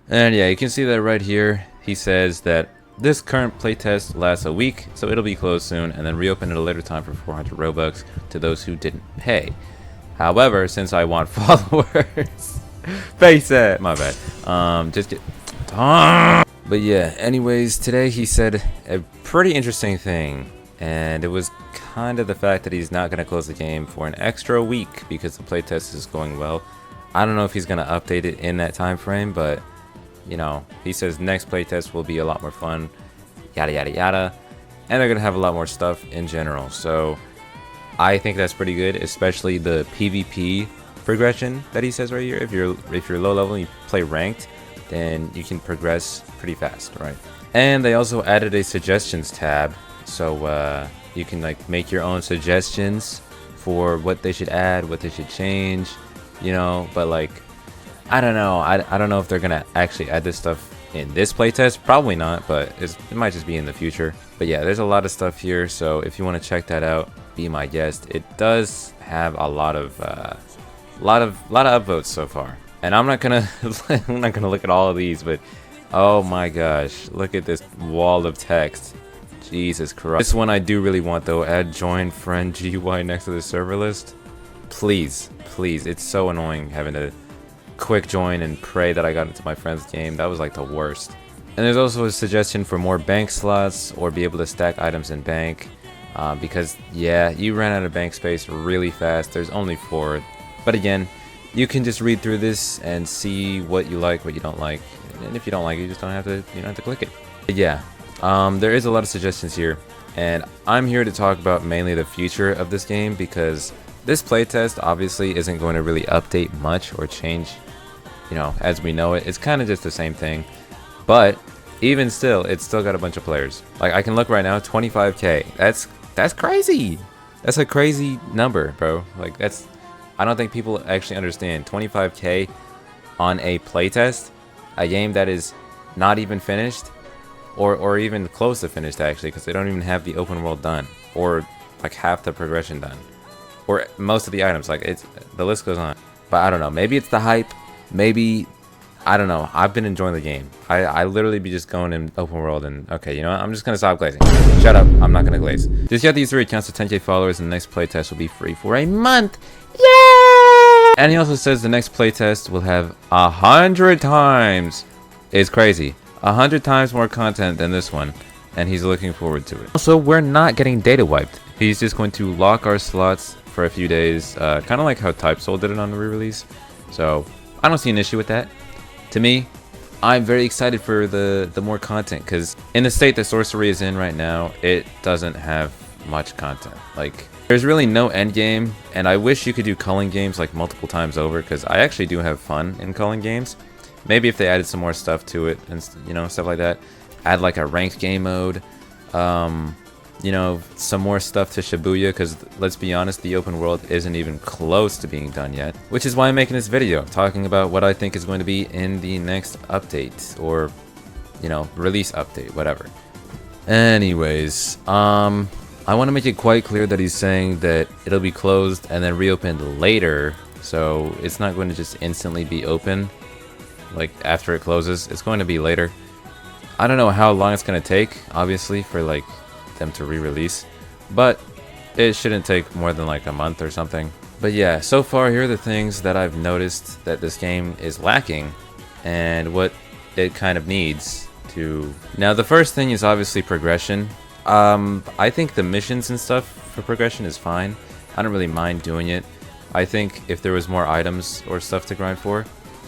And yeah, you can see that right here. He says that this current playtest lasts a week, so it'll be closed soon, and then reopen at a later time for 400 Robux to those who didn't pay. However, since I want followers, face it. My bad. Just get. But yeah, anyways, today he said a pretty interesting thing, and it was kind of the fact that he's not going to close the game for an extra week because the playtest is going well. I don't know if he's going to update it in that time frame, but you know, he says next playtest will be a lot more fun, yada yada yada, and they're gonna have a lot more stuff in general. So I think that's pretty good, especially the PvP progression that he says right here. If you're low level and you play ranked, then you can progress pretty fast, right? And they also added a suggestions tab, so you can like make your own suggestions for what they should add, what they should change, you know. But like, I don't know. I don't know if they're gonna actually add this stuff in this playtest. Probably not, but it might just be in the future. But yeah, there's a lot of stuff here. So if you want to check that out, be my guest. It does have a lot of upvotes so far. And I'm not gonna look at all of these, but oh my gosh, look at this wall of text. Jesus Christ. This one I do really want though. Add join friend GY next to the server list. Please, please. It's so annoying having to quick join and pray that I got into my friend's game. That was like the worst. And there's also a suggestion for more bank slots or be able to stack items in bank, because yeah, you ran out of bank space really fast. There's only 4, but again, you can just read through this and see what you like, what you don't like, and if you don't like it, you just don't have to click it. But yeah, there is a lot of suggestions here, and I'm here to talk about mainly the future of this game, because this playtest obviously isn't going to really update much or change, you know, as we know it. It's kind of just the same thing, but even still, it's still got a bunch of players. Like, I can look right now, 25k. That's crazy. That's a crazy number, bro. Like, I don't think people actually understand 25k on a playtest, a game that is not even finished, or even close to finished actually, because they don't even have the open world done, or like half the progression done, or most of the items. Like, the list goes on. But I don't know, maybe it's the hype, maybe, I don't know. I've been enjoying the game. I literally be just going in open world and, okay, you know what, I'm just gonna stop glazing. Shut up, I'm not gonna glaze. Just get these 3 accounts to 10k followers and the next playtest will be free for a month. Yay! And he also says the next playtest will have 100 times, it's crazy, 100 times more content than this one, and he's looking forward to it. Also, we're not getting data wiped. He's just going to lock our slots for a few days, kind of like how TypeSoul did it on the re-release. So I don't see an issue with that. To me, I'm very excited for the more content, because in the state that Sorcery is in right now, it doesn't have much content. Like, there's really no end game, and I wish you could do culling games like multiple times over, because I actually do have fun in culling games. Maybe if they added some more stuff to it and, you know, stuff like that, add like a ranked game mode, you know, some more stuff to Shibuya, because let's be honest, the open world isn't even close to being done yet, which is why I'm making this video talking about what I think is going to be in the next update, or, you know, release update, whatever. Anyways, I want to make it quite clear that he's saying that it'll be closed and then reopened later, so it's not going to just instantly be open like after it closes. It's going to be later. I don't know how long it's going to take, obviously, for like them to re-release, but it shouldn't take more than like a month or something. But yeah, so far here are the things that I've noticed that this game is lacking and what it kind of needs to. Now, the first thing is obviously progression. I think the missions and stuff for progression is fine. I don't really mind doing it. I think if there was more items or stuff to grind for,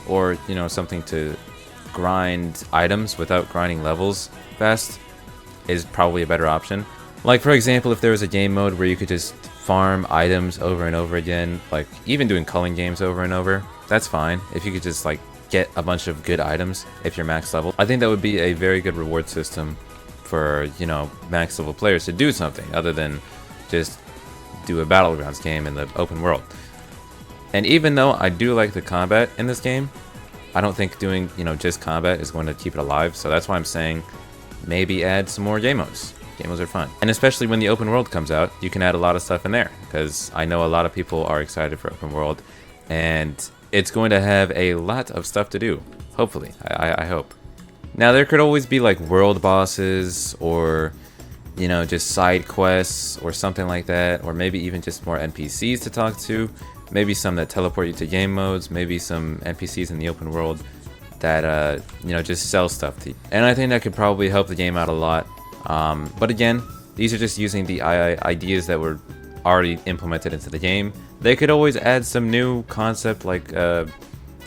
or, you know, something to grind items without grinding levels fast, is probably a better option. Like, for example, if there was a game mode where you could just farm items over and over again, like even doing culling games over and over, that's fine. If you could just like get a bunch of good items if you're max level, I think that would be a very good reward system for, you know, max level players to do something other than just do a battlegrounds game in the open world. And even though I do like the combat in this game, I don't think doing, you know, just combat is going to keep it alive. So that's why I'm saying maybe add some more game modes. Game modes are fun. And especially when the open world comes out, you can add a lot of stuff in there, because I know a lot of people are excited for open world, and it's going to have a lot of stuff to do. Hopefully, I hope. Now there could always be like world bosses, or you know, just side quests or something like that, or maybe even just more NPCs to talk to, maybe some that teleport you to game modes, maybe some NPCs in the open world that you know, just sell stuff to you. And I think that could probably help the game out a lot. But again, these are just using the ideas that were already implemented into the game. They could always add some new concept like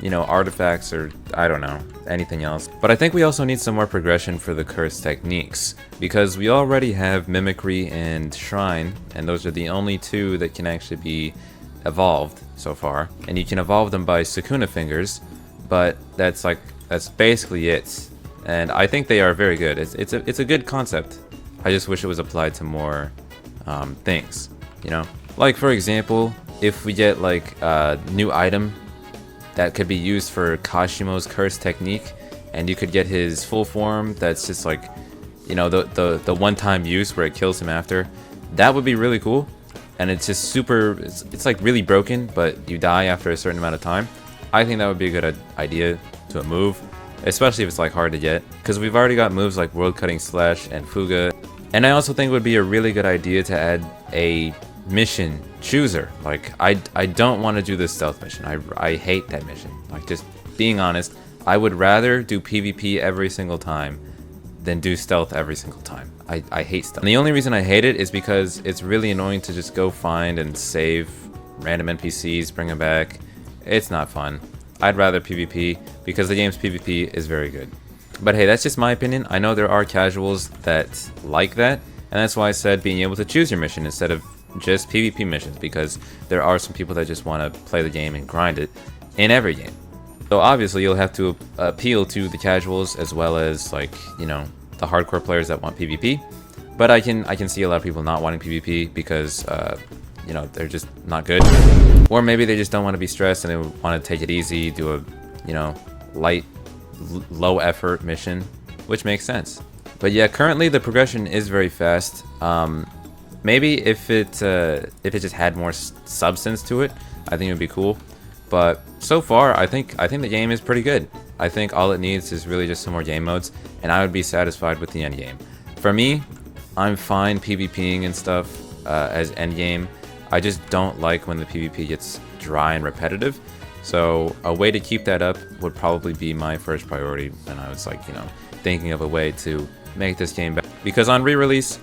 you know, artifacts, or I don't know, anything else. But I think we also need some more progression for the curse techniques, because we already have Mimicry and Shrine, and those are the only two that can actually be evolved so far. And you can evolve them by Sukuna fingers, but that's basically it. And I think they are very good. It's a good concept. I just wish it was applied to more things, you know? Like for example, if we get like a new item that could be used for Kashimo's curse technique, and you could get his full form that's just like, you know, the one-time use where it kills him after, that would be really cool. And it's just super, it's like really broken, but you die after a certain amount of time. I think that would be a good idea to a move, especially if it's like hard to get, because we've already got moves like World Cutting Slash and Fuga. And I also think it would be a really good idea to add a mission chooser. Like I don't want to do this stealth mission. I hate that mission. Like, just being honest, I would rather do PvP every single time than do stealth every single time. I hate stealth. And the only reason I hate it is because it's really annoying to just go find and save random NPCs, bring them back. It's not fun. I'd rather PvP, because the game's PvP is very good. But hey, that's just my opinion. I know there are casuals that like that, and that's why I said being able to choose your mission instead of just PvP missions, because there are some people that just want to play the game and grind it in every game. So obviously you'll have to appeal to the casuals as well as, like, you know, the hardcore players that want PvP. But I can see a lot of people not wanting PvP because you know, they're just not good, or maybe they just don't want to be stressed and they want to take it easy, do a, you know, light, low effort mission, which makes sense. But yeah, currently the progression is very fast. Maybe if it just had more substance to it, I think it would be cool. But so far, I think the game is pretty good. I think all it needs is really just some more game modes, and I would be satisfied with the end game. For me, I'm fine PvPing and stuff as end game. I just don't like when the PvP gets dry and repetitive. So a way to keep that up would probably be my first priority when I was, like, you know, thinking of a way to make this game better. Because on re-release,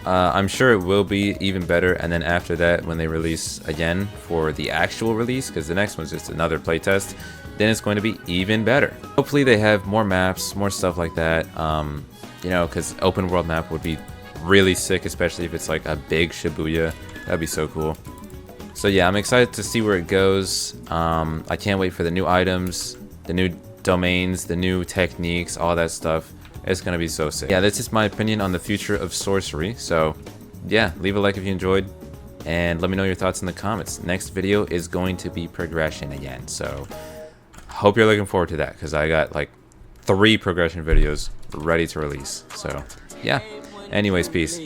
I'm sure it will be even better, and then after that, when they release again for the actual release, because the next one's just another playtest, then it's going to be even better. Hopefully they have more maps, more stuff like that, you know, because open world map would be really sick, especially if it's like a big Shibuya. That'd be so cool. So yeah, I'm excited to see where it goes. I can't wait for the new items, the new domains, the new techniques, all that stuff. It's gonna be so sick. Yeah, that's just my opinion on the future of sorcery. So yeah, leave a like if you enjoyed, and let me know your thoughts in the comments. Next video is going to be progression again, so hope you're looking forward to that, because I got like 3 progression videos ready to release. So yeah, anyways, peace.